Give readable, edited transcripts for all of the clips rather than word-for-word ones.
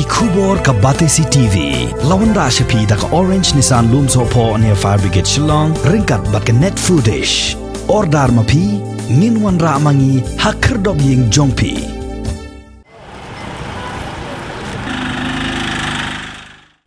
Khubor ka Batesi TV. Lawan Rashapi da ka Orange Nissan Loom Sopo near Fire Brigade Shillong. Ringkat bat ka net foodish. Ordar mapi. Minwan ra mangi hakerdog ying jongpi.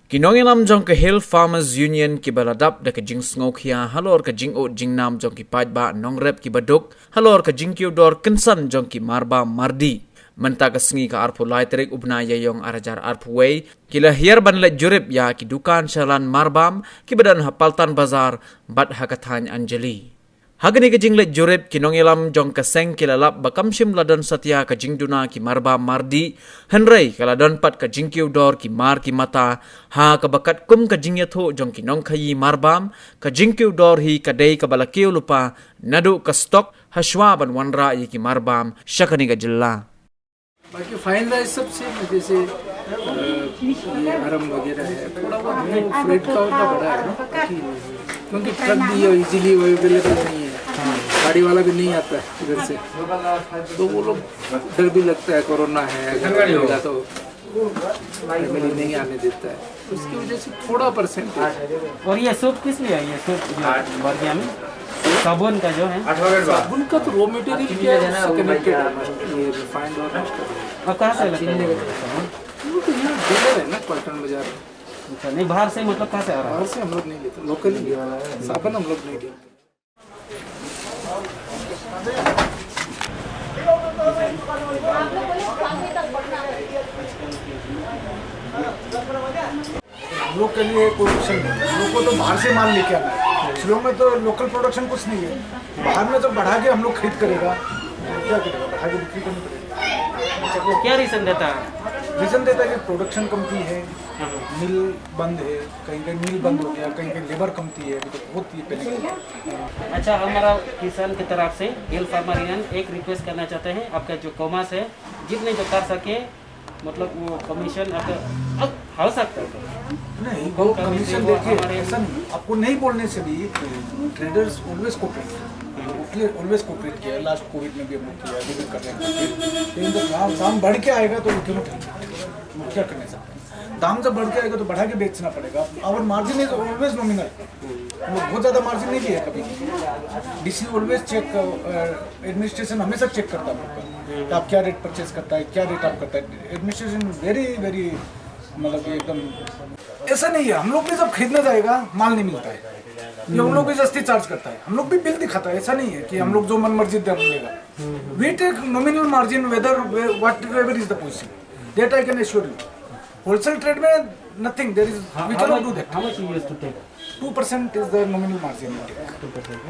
Kinong nam jong ke Hill Farmers Union ki baladap da ka jing sngokhia halor ka jing o jing nam jong ki pajba nong rep ki baduk halor ka jing kiudor kensan jong ki marba mardi menta ka sngi ka arpu laitrik ubna yayong arajar arpu way kila hier ban le jurip ya ki dukan shalan marbam ki badan hapaltan bazar bat hakathan anjali Hagani ka jing le jurip kinong ilam jong ka seng kilalap bakam shim ladon satya ka jing duna ki marba mardi henrei kaladon pat ka jing kiudor ki mar ki mata ha ka bakat kum ka jing yatho jong kinong khayi marbam ka jing kiudor hi ka dei ka balakiu lupa nadu ka stok hashwa ban wanra yi ki marbam shakani ka jilla बाकी fine rice सब सेम है जैसे ये आराम वगैरह है थोड़ा बहुत फ्रेट का उतना बड़ा है क्योंकि ट्रक भी इजीली अवेलेबल नहीं है गाड़ी वाला भी नहीं आता इधर से तो वो लोग डर भी लगता है कोरोना है अगर होगा तो फैमिली नहीं आने देता है उसकी वजह से थोड़ा परसेंटेज और ये सूप किस लिए है ये सूप बर्गिया में साबुन का जो है साबुन का तो रॉ मटेरियल क्या है ये रिफाइंड और कहाँ से लगता है वो तो यहाँ डीलर है ना पलटन बाजार अच्छा नहीं बाहर से मतलब कहाँ से आ रहा है बाहर से हम लोग नहीं लेते लोकली साबुन हम लोग नहीं लेते हम लोग के लिए प्रोडक्शन हम लोग को तो बाहर से माल लेके आना है शिलोंग में तो लोकल प्रोडक्शन कुछ नहीं है बाहर में जब बढ़ा के हम लोग खरीद करेगा क्या करेगा बढ़ा के बिक्री करनी पड़ेगी वो क्या रीज़न देता है रीज़न देता है कि प्रोडक्शन कमती है मिल बंद है कहीं कहीं मिल बंद हो गया कहीं कहीं लेबर कमती है अभी तो बहुत ही पहले अच्छा हमारा किसान की तरफ से हिल फार्मर यूनियन एक रिक्वेस्ट करना चाहते हैं आपका जो कॉमर्स है जितने जो कर सके मतलब वो कमीशन आपका हो सकता है नहीं वो कमीशन देखिए ऐसा नहीं आपको नहीं बोलने से भी traders always cooperate always cooperate किया लास्ट कोविड में भी हम लोग किया अभी भी कर रहे हैं लेकिन जब दाम बढ़ के आएगा तो क्यों क्या करने सकते हैं दाम जब बढ़ के आएगा तो बढ़ा के बेचना पड़ेगा और मार्जिन इज ऑलवेज नॉमिनल हम लोग बहुत ज़्यादा मार्जिन नहीं लिया कभी डीसी ऑलवेज चेक एडमिनिस्ट्रेशन हमेशा चेक करता है आप क्या रेट परचेज करता है क्या रेट आप करता है एडमिनिस्ट्रेशन वेरी वेरी मतलब एकदम ऐसा नहीं है हम लोग भी जब खरीदने जाएगा माल नहीं मिलता है ये हम लोग भी सस्ती चार्ज करता है हम लोग भी बिल दिखाता है ऐसा नहीं है कि हम लोग जो मन मर्जी दर मिलेगा we take nominal margin whether whatever is the position that I can assure you wholesale trade में nothing there is we cannot do that how much you used to take 2% is the nominal margin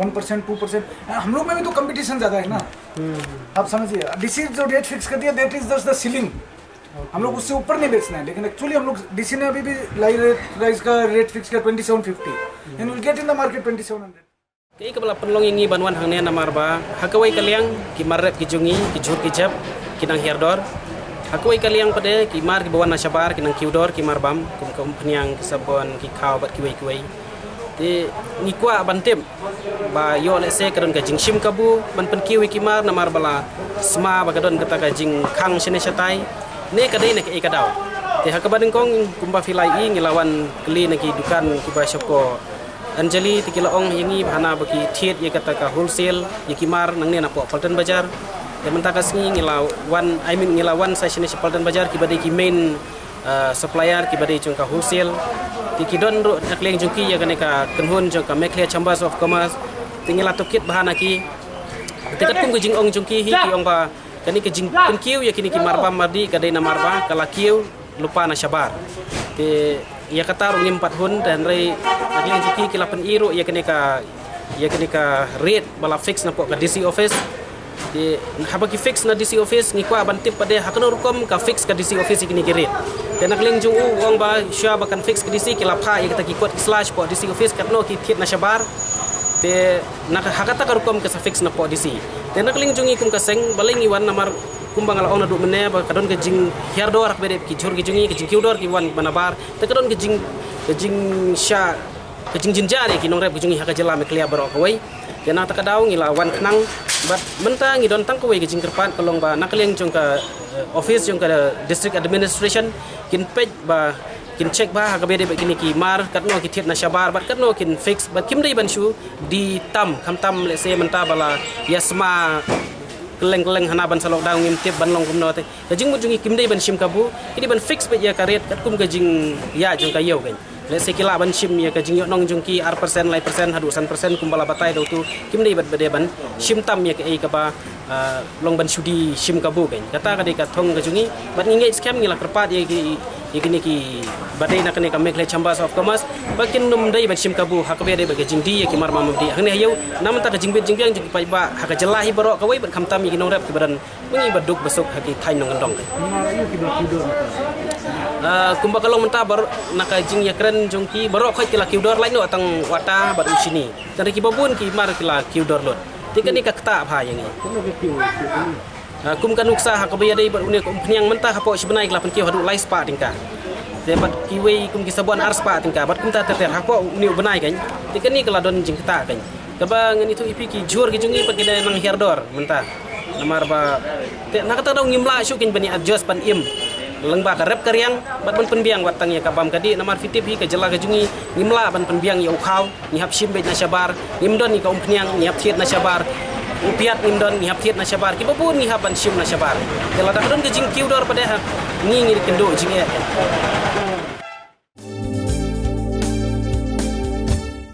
1% 2% हम लोग में भी तो कंपटीशन ज्यादा है ना आप समझिए डीसी जो रेट फिक्स कर दिया that is just the ceiling हम लोग उससे ऊपर नहीं बेचना है लेकिन एक्चुअली हम लोग डीसी ने अभी भी राइस का रेट फिक्स किया 2750 and will get in the market 2700 Kei kepala penlong ini banwan hangnya namarba hakawai kaliang ki marrep ki jungi ki jur ki jab ki nang hirdor hakawai kaliang pada ki mar ki bawan nasabar ki nang kiudor ki marbam kum kompanyang ki sabon ki khaw bat ki wei te ni kwa bantem ba yo le se kadon ka jingshim kabu ban pen ki wei ki mar namar bala sma ba kadon kata ka jing khang sene satai ne kadai ne ke kadau te hakabadeng kong kumba filai i ngilawan kli ne ki dukan ki ba shopko Anjali tikila ong yangi bahana bagi thiet ye kata ka wholesale ye kimar nang ne na po Paltan Bazar de mentaka sngi ngilawan session ni Paltan Bazar ki bade ki main supplier ki bade chung ka wholesale tikidon ro nakleng jungki ye ka kenhun chung ka Mekhle Chambers of Commerce tingila tokit bahana ki tikat kum jing ong jungki hi ki ong ba kani ke jing kun kiu ye kini ki marba mardi ka dai na marba kala kiu lupa na sabar te ia kata rungim 4 hun dan rei agling jiki kilapan iru ia kene ka rate bala fix na po ka DC office di habaki fix na DC office ni kwa bantip pade hakno rukom ka fix ka DC office kini ki rate dan agling ju wong ba sya bakan fix ka DC kilapha ia kata ki kot slash po DC office katno ki thiet na sabar te nak hakata ka rukom ka sa fix na po DC dan agling jungi kum ka seng baling iwan namar kumbang ala ona du mene ba kadon ke jing hirdor ak bede ki jur ki jungi ki jing kiudor ki wan manabar te kadon ke jing sha kejing jinja ni kinong rep kejung hak jela me clear barok kawai kena tak daung ila wan kenang bat mentang idon tang kawai kejing kerpat kolong ba nakliang jong ka office jong ka district administration kin pej ba kin check ba hak bede begini ki mar katno ki thiet na shabar bat katno kin fix bat kim dei ban shu di tam kham tam le se menta bala yasma keleng-keleng hana ban salok daung ngim tiap ban long kumno te kajing mujungi kim dei ban shim kabu kini ban fix be ya karet kat kum kajing ya jong kayau kan le sekila ban shim ya kajing yo nong jong ki ar persen lai persen hadu san persen kumbala batai do tu kim dei bat bede ban shim tam ya ke kaba long ban shudi shim kabu kan kata kade ka thong kajungi bat ngingai scam ngila kerpat ya ki ikini ki badai nak kene kamek le chambers of commerce bakin num dai ban shim kabu hak be dai ba kajing di ya ki mar mam di hne hayau nam ta kajing bet jingbiang jing pai ba hak jelahi barok kawai bat kham tam yi nong rep ki badan mengi baduk besok haki thai nong ndong kumba kalong menta bar nak kajing ya kren jongki barok khoi kila kiudor lain no atang wata bat usini dari ki babun ki mar kila kiudor lot tiga ni kakta pha yang ni kum kan uksa hak be dai bat unik pniang menta hapo sebenai kila pen ki hadu lai spa tingka debat kiwe kum ki sabuan ar spa tingka bat kum ta ter hapo ni benai kan tiga ni kala don jing kata kan kaba ngani tu ipi ki jur ki jungi pat kida nang herdor menta namar ba te nak ta dong ngimla syukin bani adjust pan im lengba ka rep karyang bat ban penbiang watang ya kabam kadi namar fitip hi ka jela ka jungi ngimla ban penbiang ya ukhaw ni hap shim be na shabar ngimdon ni ka umpniang ni hap thiet na shabar upiat ngimdon ni hap thiet na shabar ki babun ni hap ban shim na shabar kala da don ka jing kiudor pada ha ni ngir kendo jing ya